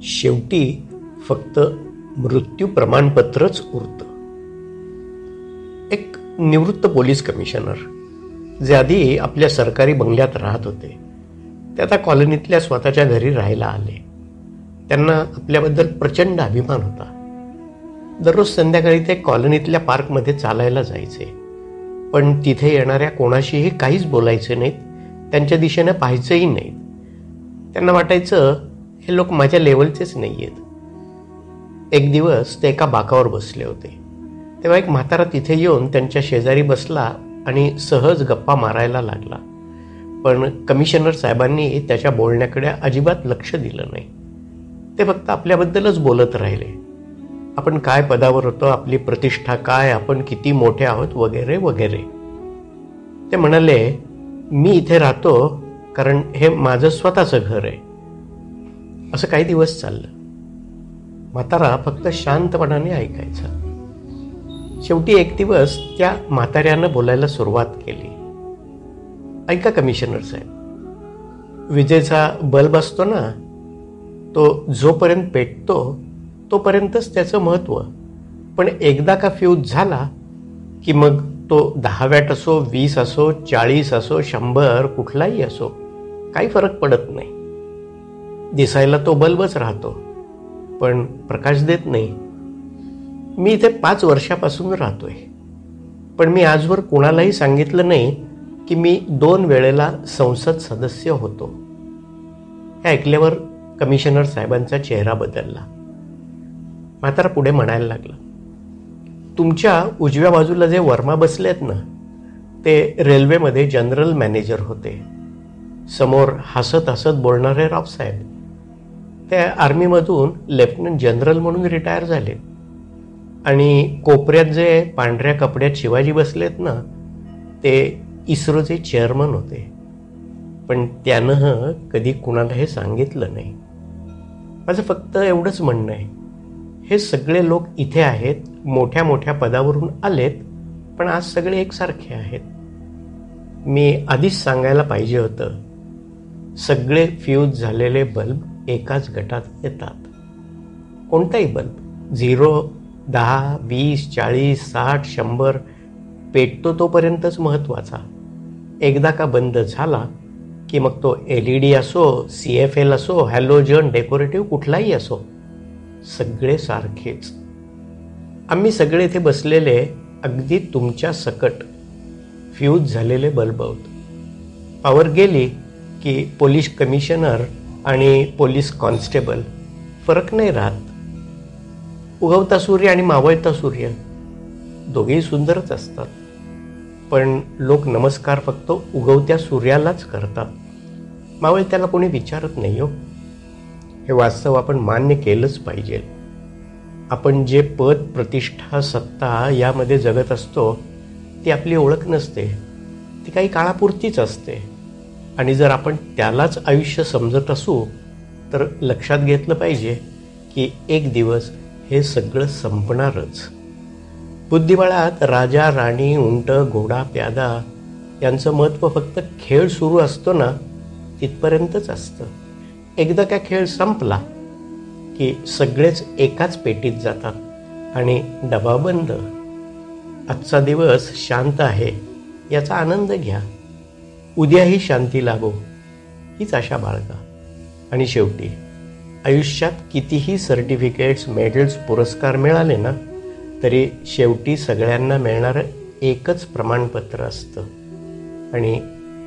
शेवटी फक्त मृत्यू प्रमाणपत्रच उरतं. एक निवृत्त पोलीस कमिशनर जे आधी आपल्या सरकारी बंगल्यात राहत होते, ते आता कॉलनीतल्या स्वतःच्या घरी राहायला आले. त्यांना आपल्याबद्दल प्रचंड अभिमान होता. दररोज संध्याकाळी ते कॉलनीतल्या पार्कमध्ये चालायला जायचे, पण तिथे येणाऱ्या कोणाशीही काहीच बोलायचे नाहीत, त्यांच्या दिशेने पाहायचंही नाहीत. त्यांना वाटायचं हे लोक माझ्या लेवलचेच नाही आहेत. एक दिवस ते एका बाकावर बसले होते, तेव्हा एक म्हातारा तिथे येऊन त्यांच्या शेजारी बसला आणि सहज गप्पा मारायला लागला. पण कमिशनर साहेबांनी त्याच्या बोलण्याकडे अजिबात लक्ष दिलं नाही. ते फक्त आपल्याबद्दलच बोलत राहिले. आपण काय पदावर होतो, आपली प्रतिष्ठा काय, आपण किती मोठे आहोत, वगैरे वगैरे. ते म्हणाले, मी इथे राहतो कारण हे माझं स्वतःचं घर आहे. असं काही दिवस चाललं. म्हातारा फक्त शांतपणाने ऐकायचा. शेवटी एक दिवस त्या म्हाताऱ्यानं बोलायला सुरुवात केली. ऐका कमिशनर साहेब, विजेचा बल्ब असतो ना, तो जोपर्यंत पेटतो तोपर्यंतच त्याचं महत्त्व. पण एकदा का फ्यूज झाला की मग तो 10 वॅट असो, 20 असो, 40 असो, 100 कुठलाही असो, काही फरक पडत नाही. दिसायला तो बल्बच राहतो, पण प्रकाश देत नाही. मी इथे 5 वर्षापासून राहतोय, पण मी आजवर कोणालाही सांगितलं नाही की मी 2 वेळेला संसद सदस्य होतो. हे ऐकल्यावर कमिशनर साहेबांचा चेहरा बदलला. म्हातारा पुढे म्हणायला लागला, तुमच्या उजव्या बाजूला जे वर्मा बसलेत ना, ते रेल्वेमध्ये जनरल मॅनेजर होते. समोर हसत हसत बोलणारे रावसाहेब, ते आर्मीमधून लेफ्टनंट जनरल म्हणून रिटायर झाले. आणि कोपऱ्यात जे पांढऱ्या कपड्यात शिवाजी बसलेत ना, ते इस्रोचे चेअरमन होते. पण त्यानं कधी कुणाला हे सांगितलं नाही. माझं फक्त एवढंच म्हणणं आहे, हे सगळे लोक इथे आहेत, मोठ्या मोठ्या पदावरून आलेत, पण आज सगळे एकसारखे आहेत. मी आधीच सांगायला पाहिजे होतं. सगळे फ्यूज झालेले बल्ब एकाच गटात येतात. कोणताही बल्ब 0, 10, 20, 40, 60, 100 पेटतो तोपर्यंतच महत्त्वाचा. एकदा का बंद झाला की मग तो LED असो, CFL असो, हॅलोजन, डेकोरेटिव्ह कुठलाही असो, सगळे सारखेच. आम्ही सगळे इथे बसलेले अगदी तुमच्या सकट फ्यूज झालेले बल्ब आहोत. पॉवर गेली की पोलीस कमिशनर आणि पोलीस कॉन्स्टेबल फरक नाही राहत. उगवता सूर्य आणि मावळता सूर्य दोघेही सुंदरच असतात, पण लोक नमस्कार फक्त उगवत्या सूर्यालाच करतात. मावळत्याला कोणी विचारत नाही हो. हे वास्तव आपण मान्य केलंच पाहिजे. आपण जे पद, प्रतिष्ठा, सत्ता यामध्ये जगत असतो, ती आपली ओळख नसते, ती काही काळापुरतीच असते. आणि जर आपण त्यालाच आयुष्य समजत असू तर लक्षात घेतलं पाहिजे की एक दिवस हे सगळं संपणारच. बुद्धिबळात राजा, राणी, उंट, घोडा, प्यादा यांचं महत्त्व फक्त खेळ सुरू असतो ना, तिथपर्यंतच असतं. एकदा का खेळ संपला की सगळेच एकाच पेटीत जातात आणि डबा बंद. आजचा दिवस शांत आहे याचा आनंद घ्या. उद्याही शांती लाभो हीच आशा बाळगा. आणि शेवटी आयुष्यात कितीही सर्टिफिकेट्स, मेडल्स, पुरस्कार मिळाले ना, तरी शेवटी सगळ्यांना मिळणारं एकच प्रमाणपत्र असतं, आणि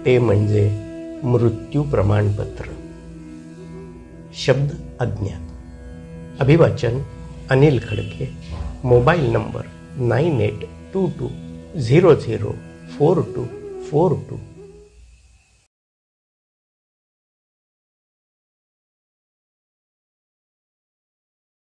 ते म्हणजे मृत्यू प्रमाणपत्र. शब्द अज्ञात. अभिवाचन अनिल खडके. Mobile number 9822004242.